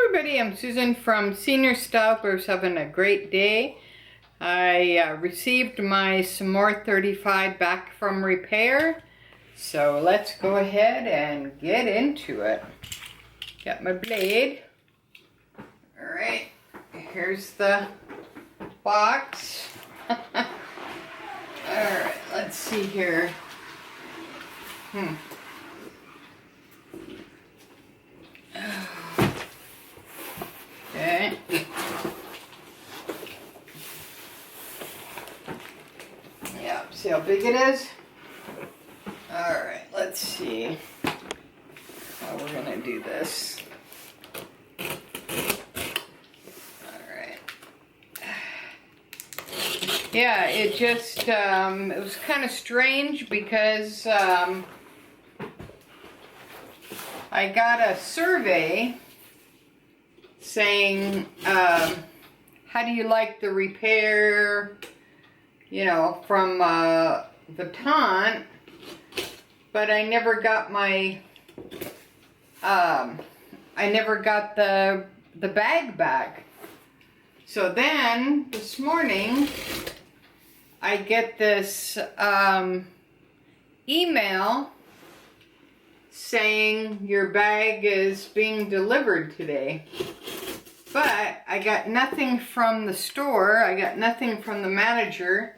everybody, I'm Susan from Srstyle. We're having a great day. I received my Saumur 35 back from repair. So let's go ahead and get into it. Got my blade. Alright, here's the box. Alright, let's see here. Okay. Yeah, see how big it is? Alright, let's see how we're gonna do this. Alright. Yeah, it just, it was kind of strange because I got a survey saying, how do you like the repair, you know, from Vuitton, but I never got my, I never got the bag back. So then, this morning, I get this email saying your bag is being delivered today. But I got nothing from the store, I got nothing from the manager,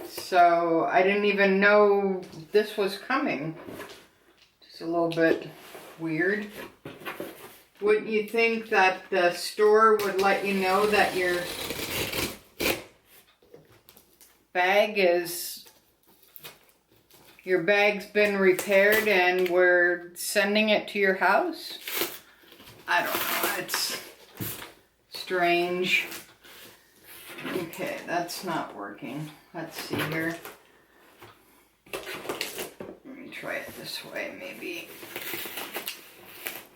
so I didn't even know this was coming. Just a little bit weird. Wouldn't you think that the store would let you know that your bag's been repaired and we're sending it to your house? I don't know, it's strange. Okay, that's not working. Let's see here. Let me try it this way, maybe.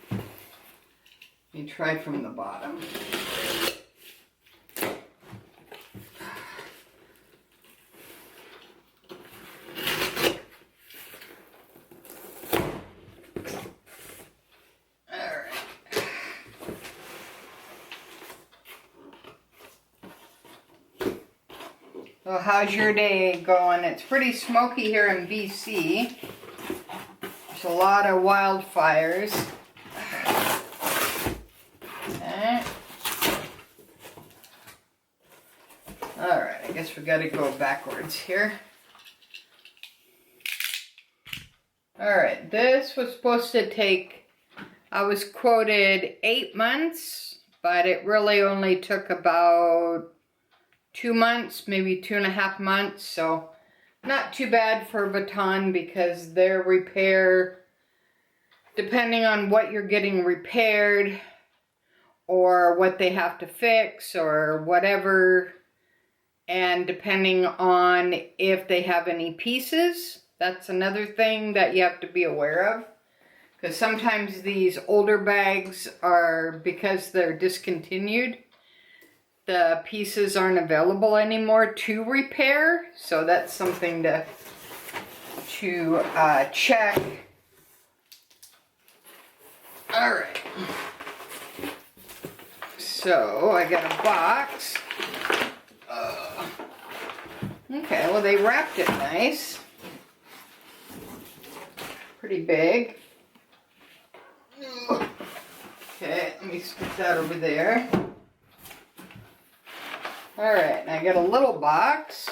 Let me try from the bottom. Well, how's your day going? It's pretty smoky here in BC. There's a lot of wildfires. Okay. Alright, I guess we gotta go backwards here. Alright, this was supposed to take, I was quoted 8 months, but it really only took about 2 months, maybe 2.5 months, so not too bad for Vuitton because their repair, depending on what you're getting repaired or what they have to fix or whatever, and depending on if they have any pieces, that's another thing that you have to be aware of, because sometimes these older bags are, because they're discontinued, the pieces aren't available anymore to repair, so that's something to check. Alright, so I got a box. Okay, well they wrapped it nice. Pretty big. Okay, let me stick that over there. Alright, I got a little box.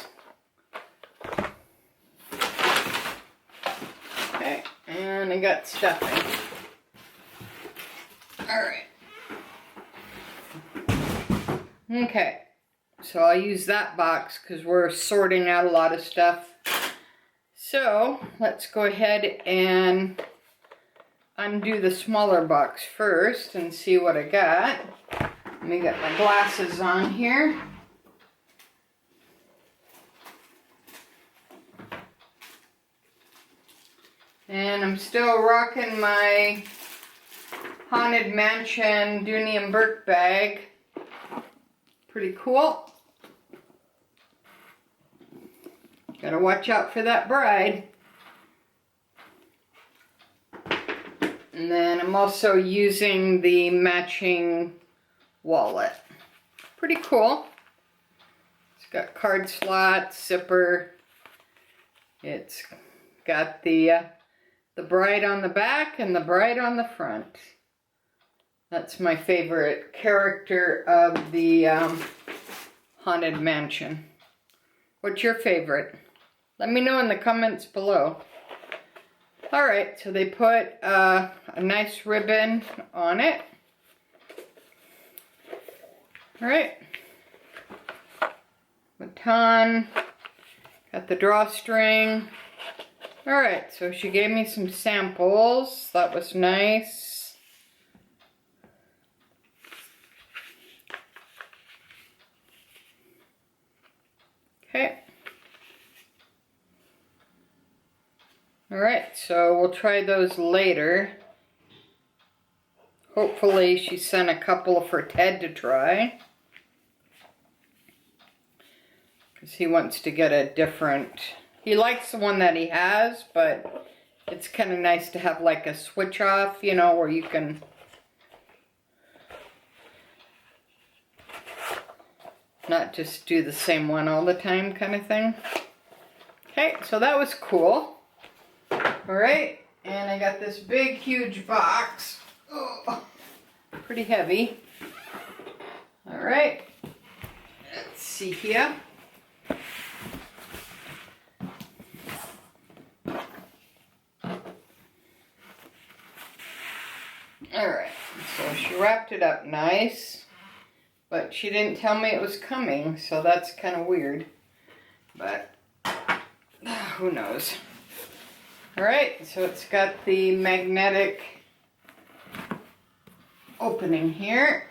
Okay, and I got stuffing. Alright. Okay, so I'll use that box because we're sorting out a lot of stuff. So, let's go ahead and undo the smaller box first and see what I got. Let me get my glasses on here. And I'm still rocking my Haunted Mansion Dooney and Burke bag. Pretty cool. Gotta watch out for that bride. And then I'm also using the matching wallet. Pretty cool. It's got card slots, zipper. It's got the bride on the back and the bride on the front. That's my favorite character of the Haunted Mansion. What's your favorite? Let me know in the comments below. Alright, so they put a nice ribbon on it. Alright. Vuitton. Got the drawstring. Alright, so she gave me some samples. That was nice. Okay. Alright, so we'll try those later. Hopefully she sent a couple for Ted to try. Because he wants to get a different... He likes the one that he has, but it's kind of nice to have like a switch off, you know, where you can... not just do the same one all the time kind of thing. Okay, so that was cool. Alright, and I got this big, huge box. Oh, pretty heavy. Alright, let's see here. Alright, so she wrapped it up nice, but she didn't tell me it was coming, so that's kind of weird. But, who knows. Alright, so it's got the magnetic opening here.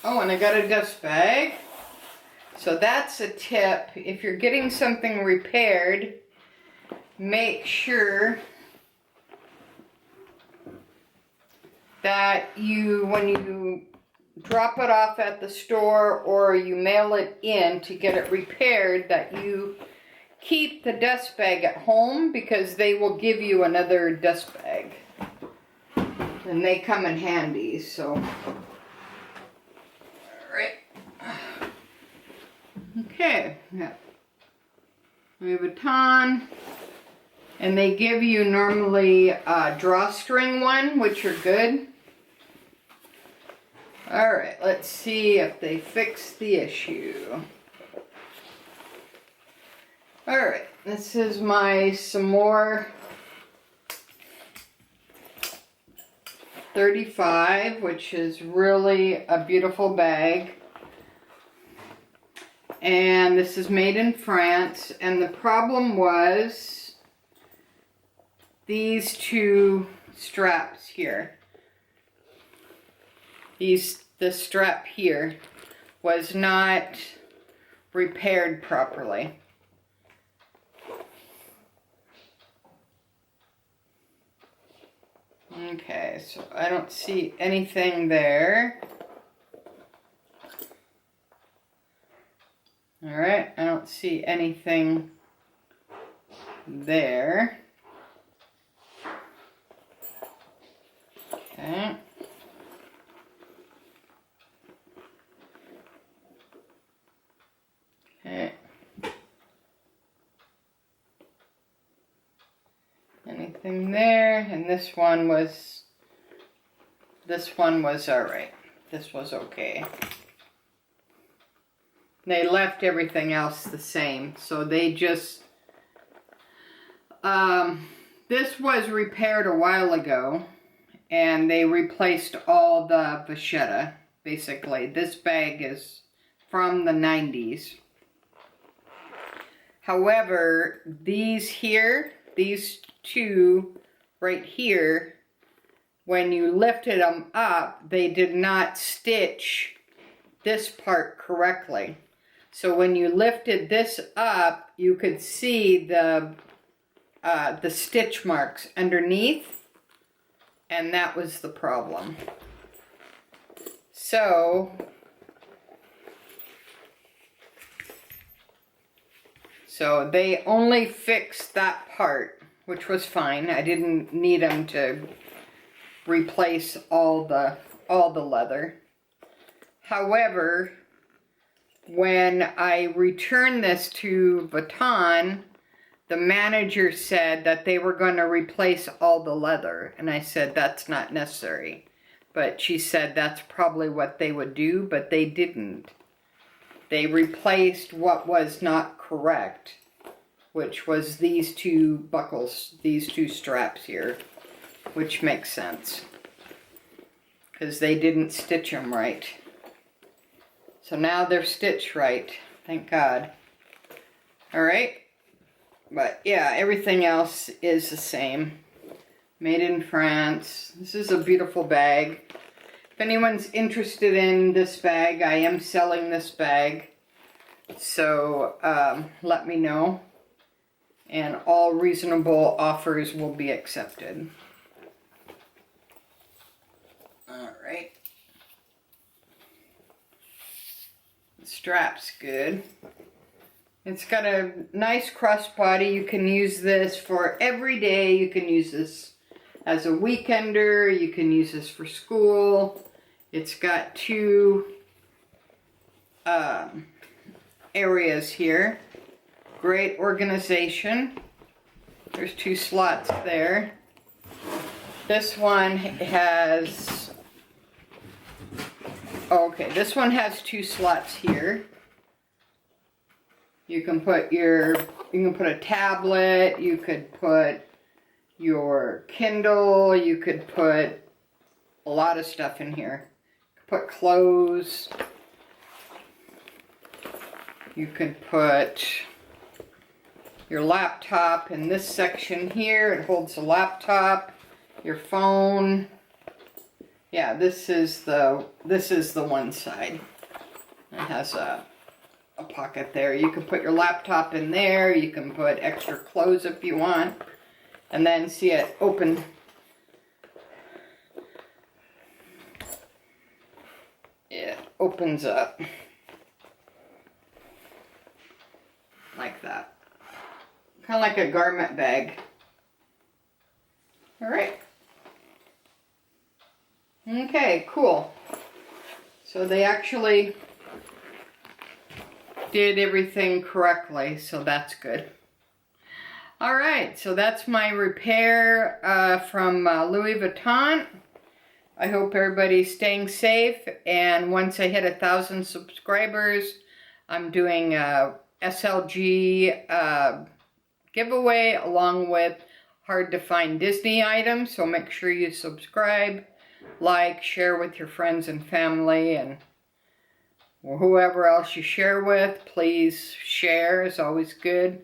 Oh, and I got a dust bag. So that's a tip. If you're getting something repaired, make sure that when you drop it off at the store or you mail it in to get it repaired, that you keep the dust bag at home, because they will give you another dust bag. And they come in handy, so. Alright. Okay, yeah. Louis Vuitton. And they give you normally a drawstring one, which are good. Alright, let's see if they fix the issue. Alright, this is my Saumur 35, which is really a beautiful bag. And this is made in France, and the problem was these two straps here. The strap here was not repaired properly. Okay, so I don't see anything there. Alright, I don't see anything there. Okay. Okay. Anything there? And this one was alright. This was okay. They left everything else the same, so they just this was repaired a while ago, and they replaced all the vachetta. Basically, this bag is from the 90s. However, these two right here, when you lifted them up, they did not stitch this part correctly. So when you lifted this up, you could see the stitch marks underneath, and that was the problem. So they only fixed that part, which was fine. I didn't need them to replace all the leather. However, when I returned this to Vuitton, the manager said that they were going to replace all the leather. And I said, that's not necessary. But she said that's probably what they would do, but they didn't. They replaced what was not correct, which was these two buckles, these two straps here, which makes sense. Because they didn't stitch them right. So now they're stitched right. Thank God. Alright. But yeah, everything else is the same. Made in France. This is a beautiful bag. If anyone's interested in this bag, I am selling this bag. So let me know. And all reasonable offers will be accepted. Alright. The strap's good. It's got a nice crossbody. You can use this for every day. You can use this as a weekender. You can use this for school. It's got two areas here. Great organization. There's two slots there. This one has, okay, this one has two slots here. You can put a tablet, you could put your Kindle, you could put a lot of stuff in here. Put clothes. You could put your laptop in this section here. It holds a laptop, your phone. Yeah, this is the one side. It has a pocket there. You can put your laptop in there. You can put extra clothes if you want. And then see it open. It opens up like that. Kind of like a garment bag. Alright. Okay, cool. So they actually did everything correctly, so that's good. Alright, so that's my repair from Louis Vuitton. I hope everybody's staying safe, and once I hit 1,000 subscribers, I'm doing a SLG giveaway along with hard to find Disney items, so make sure you subscribe, like, share with your friends and family, and whoever else you share with. Please share, is always good.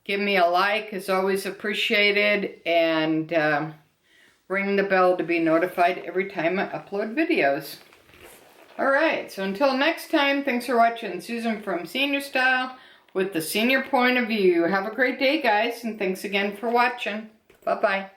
Give me a like, is always appreciated, and ring the bell to be notified every time I upload videos. Alright, so until next time, thanks for watching Susan from Srstyle with the senior point of view. Have a great day, guys, and thanks again for watching. Bye-bye.